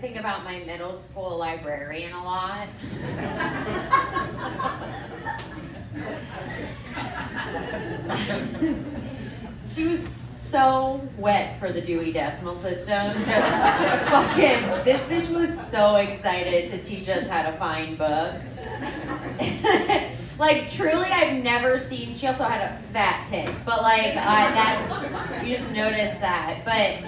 think about my middle school librarian a lot. She was so wet for the Dewey Decimal System. Just fucking, this bitch was so excited to teach us how to find books. Like, truly, I've never seen, she also had a fat tits, but like, that's, you just noticed that. But,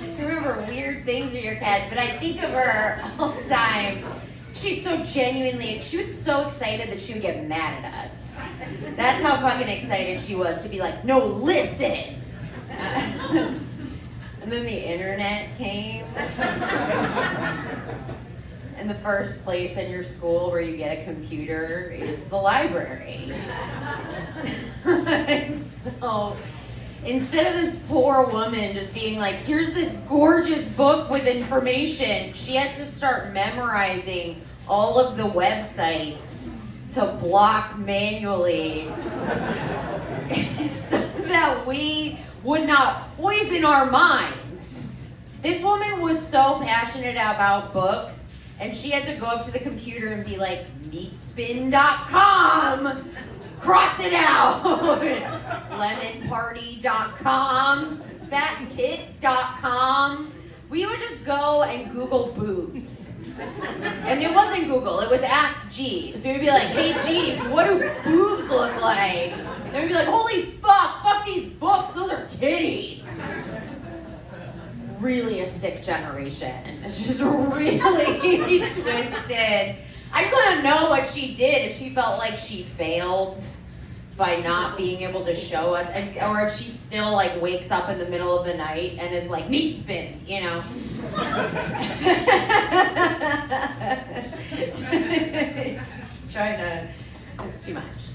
you remember weird things with your cat, but I think of her all the time. She's so genuinely, she was so excited that she would get mad at us. That's how fucking excited she was to be like, no, listen. And then the internet came. And the first place in your school where you get a computer is the library. So instead of this poor woman just being like, here's this gorgeous book with information, she had to start memorizing all of the websites to block manually so that we would not poison our minds. This woman was so passionate about books, and she had to go up to the computer and be like, meatspin.com, cross it out, lemonparty.com, fattits.com. We would just go and Google boobs. And it wasn't Google, it was Ask Jeeves. We would be like, hey Jeeves, what do boobs look like? And we'd be like, holy fuck these books, those are titties. Really a sick generation. It's just really twisted. I just want to know what she did, if she felt like she failed by not being able to show us, and or if she still like wakes up in the middle of the night and is like, meat spin, you know. She's trying to, it's too much.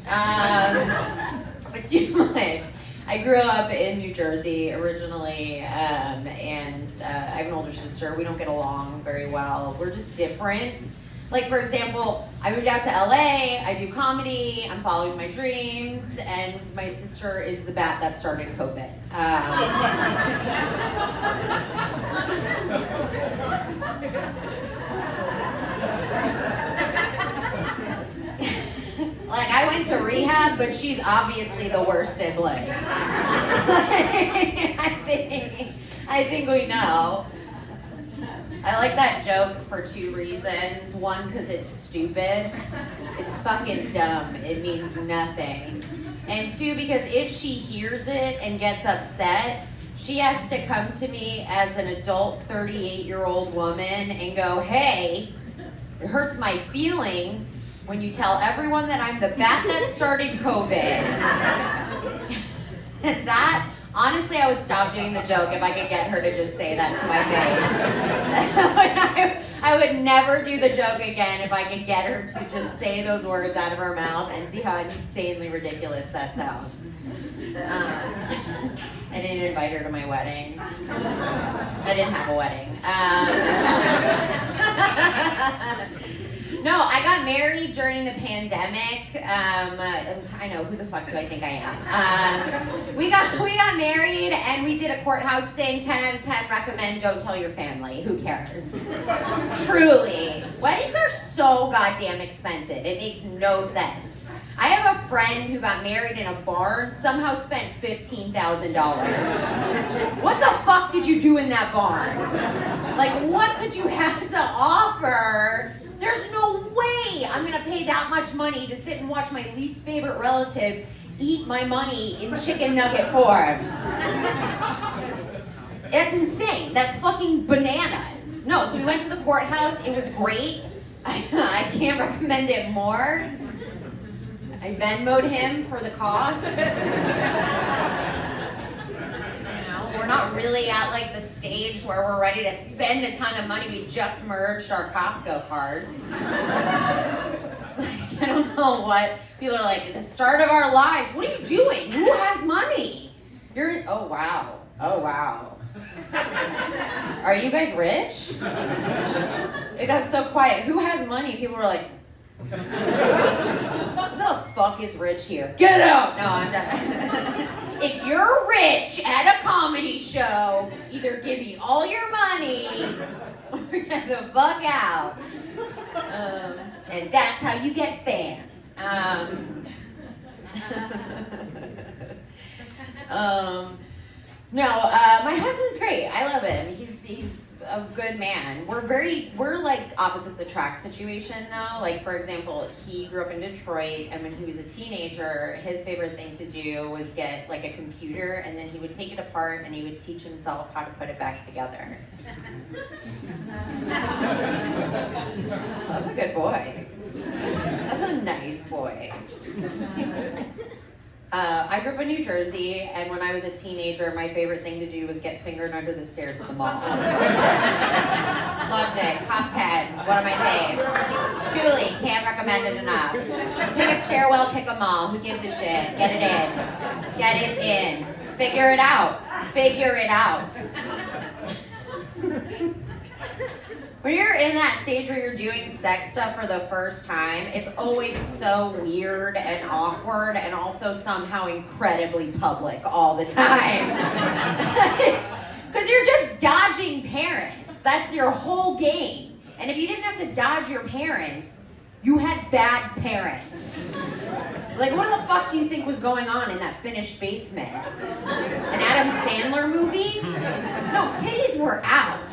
It's too much. I grew up in New Jersey originally, and I have an older sister. We don't get along very well. We're just different. Like, for example, I moved out to LA, I do comedy, I'm following my dreams, and my sister is the bat that started COVID. Like, I went to rehab, but she's obviously the worst sibling. I think we know. I like that joke for two reasons. One, because it's stupid. It's fucking dumb. It means nothing. And two, because if she hears it and gets upset, she has to come to me as an adult 38-year-old woman and go, hey, it hurts my feelings when you tell everyone that I'm the bat that started COVID. That, honestly, I would stop doing the joke if I could get her to just say that to my face. I would never do the joke again if I could get her to just say those words out of her mouth and see how insanely ridiculous that sounds. I didn't invite her to my wedding. I didn't have a wedding. No, I got married during the pandemic. I know, who the fuck do I think I am? We got married and we did a courthouse thing. 10 out of 10 recommend, don't tell your family. Who cares? Truly. Weddings are so goddamn expensive. It makes no sense. I have a friend who got married in a barn, somehow spent $15,000. What the fuck did you do in that barn? Like, what could you have to offer? There's no way I'm gonna pay that much money to sit and watch my least favorite relatives eat my money in chicken nugget form. That's insane. That's fucking bananas. No, so we went to the courthouse. It was great. I can't recommend it more. I Venmo'd him for the cost. We're not really at like the stage where we're ready to spend a ton of money. We just merged our Costco cards. It's like, I don't know what people are like, at the start of our lives, what are you doing? Who has money? Oh wow. Are you guys rich? It got so quiet. Who has money? People were like, who the fuck is rich here? Get out! No, I'm not. If you're rich, bitch at a comedy show. Either give me all your money or get the fuck out. And that's how you get fans. My husband's great. I love him. He's a good man. We're like opposites attract situation though. Like for example, he grew up in Detroit, and when he was a teenager, his favorite thing to do was get like a computer, and then he would take it apart and he would teach himself how to put it back together. That's a good boy. That's a nice boy. I grew up in New Jersey, and when I was a teenager, my favorite thing to do was get fingered under the stairs at the mall. Loved it. Top 10. One of my faves. Truly, can't recommend it enough. Pick a stairwell, pick a mall. Who gives a shit? Get it in. Get it in. Figure it out. Figure it out. When you're in that stage where you're doing sex stuff for the first time, it's always so weird and awkward and also somehow incredibly public all the time. Because you're just dodging parents. That's your whole game. And if you didn't have to dodge your parents, you had bad parents. Like, what the fuck do you think was going on in that finished basement? An Adam Sandler movie? No, titties were out.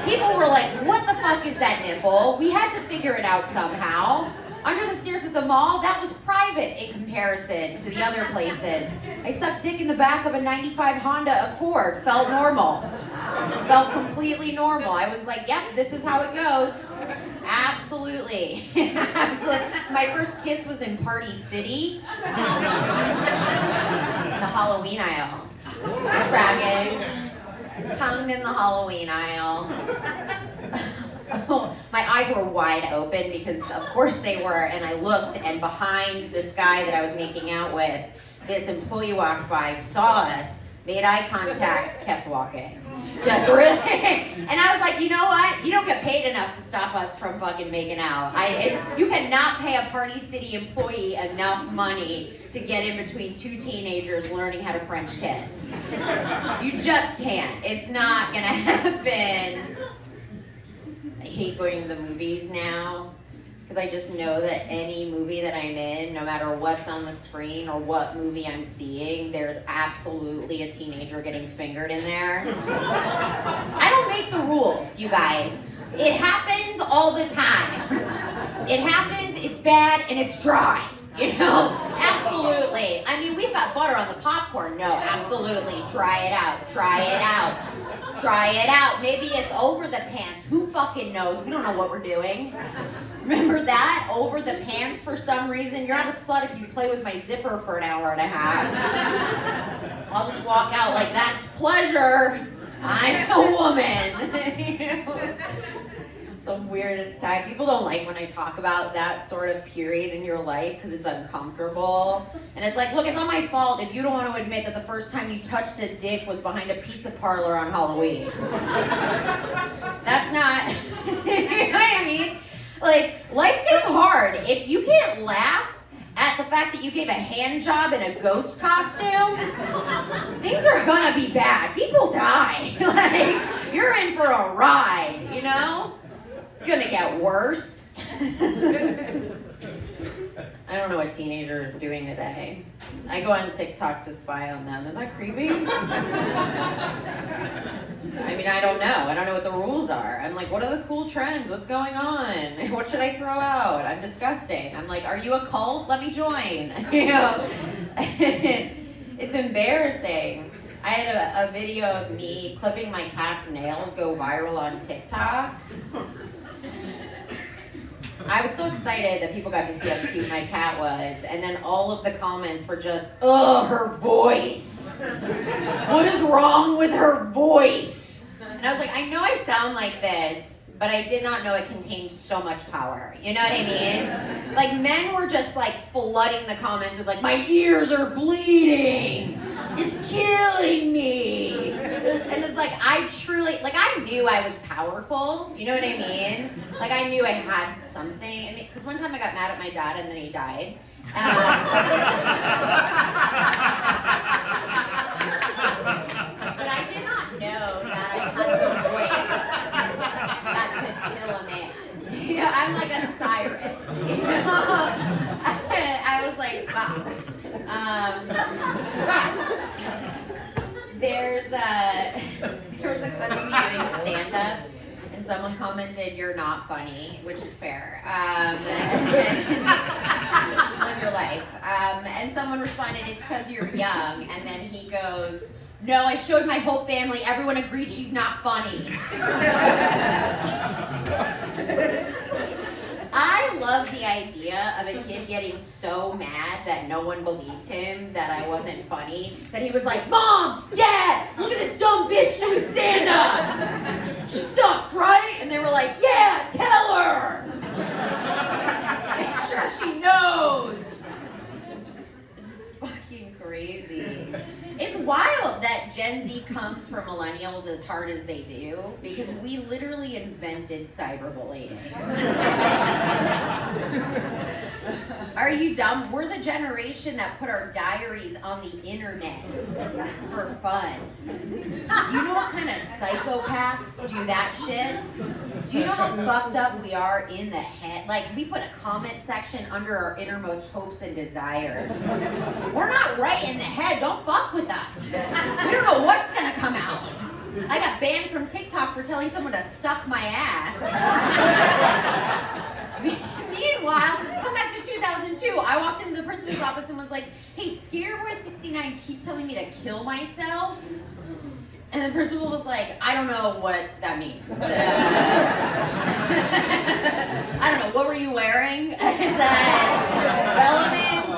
People were like, what the fuck is that nipple? We had to figure it out somehow. Under the stairs at the mall, that was private in comparison to the other places. I sucked dick in the back of a 95 Honda Accord. Felt normal. Felt completely normal. I was like, yep, this is how it goes. Absolutely. Absolutely. My first kiss was in Party City. The Halloween aisle. Bragging. Tongued in the Halloween aisle. My eyes were wide open because of course they were, and I looked, and behind this guy that I was making out with, this employee walked by, saw us, made eye contact, kept walking. Just really. And I was like, you know what? You don't get paid enough to stop us from fucking making out. You cannot pay a Party City employee enough money to get in between two teenagers learning how to French kiss. You just can't. It's not gonna happen. I hate going to the movies now because I just know that any movie that I'm in, no matter what's on the screen or what movie I'm seeing, there's absolutely a teenager getting fingered in there. I don't make the rules, you guys. It happens all the time. It happens, it's bad, and it's dry. You know? Absolutely. I mean, we've got butter on the popcorn. No, absolutely. Try it out. Try it out. Try it out. Maybe it's over the pants. Who fucking knows? We don't know what we're doing. Remember that? Over the pants for some reason? You're not a slut if you play with my zipper for an hour and a half. I'll just walk out like, that's pleasure. I'm a woman. You know? The weirdest time. People don't like when I talk about that sort of period in your life because it's uncomfortable. And it's like, look, it's not my fault if you don't want to admit that the first time you touched a dick was behind a pizza parlor on Halloween. That's not, you know what I mean? Like, life gets hard. If you can't laugh at the fact that you gave a hand job in a ghost costume, things are gonna be bad. People die. Like, you're in for a ride, you know? It's gonna get worse. I don't know what teenagers are doing today. I go on TikTok to spy on them. Is that creepy? I mean, I don't know. I don't know what the rules are. I'm like, what are the cool trends? What's going on? What should I throw out? I'm disgusting. I'm like, are you a cult? Let me join. You know? It's embarrassing. I had a video of me clipping my cat's nails go viral on TikTok. I was so excited that people got to see how cute my cat was, and then all of the comments were just, ugh, her voice. What is wrong with her voice? And I was like, I know I sound like this, but I did not know it contained so much power. You know what I mean? Like, men were just like flooding the comments with like, my ears are bleeding. It's killing me. And it's like, I truly, like, I knew I was powerful. You know what I mean? Like, I knew I had something. I mean, because one time I got mad at my dad and then he died. There was a clip of me doing stand-up, and someone commented, "You're not funny," which is fair. Live your life. And someone responded, "It's because you're young," and then he goes, "No, I showed my whole family. Everyone agreed she's not funny." I love the idea of a kid getting so mad that no one believed him that I wasn't funny, that he was like, "Mom, Dad, look at this dumb bitch doing stand-up. She sucks, right?" And they were like, "Yeah, tell her. Make sure she knows." It's just fucking crazy. It's wild that Gen Z comes for millennials as hard as they do, because we literally invented cyberbullying. Are you dumb? We're the generation that put our diaries on the internet for fun. You know what kind of psychopaths do that shit? Do you know how fucked up we are in the head? Like, we put a comment section under our innermost hopes and desires. We're not right in the head. Don't fuck with us. We don't know what's gonna come out. I got banned from TikTok for telling someone to suck my ass. Meanwhile, come back to 2002. I walked into the principal's office and was like, "Hey, Scareboy69 keeps telling me to kill myself." And the principal was like, "I don't know what that means." I don't know, what were you wearing? I said, "Relevant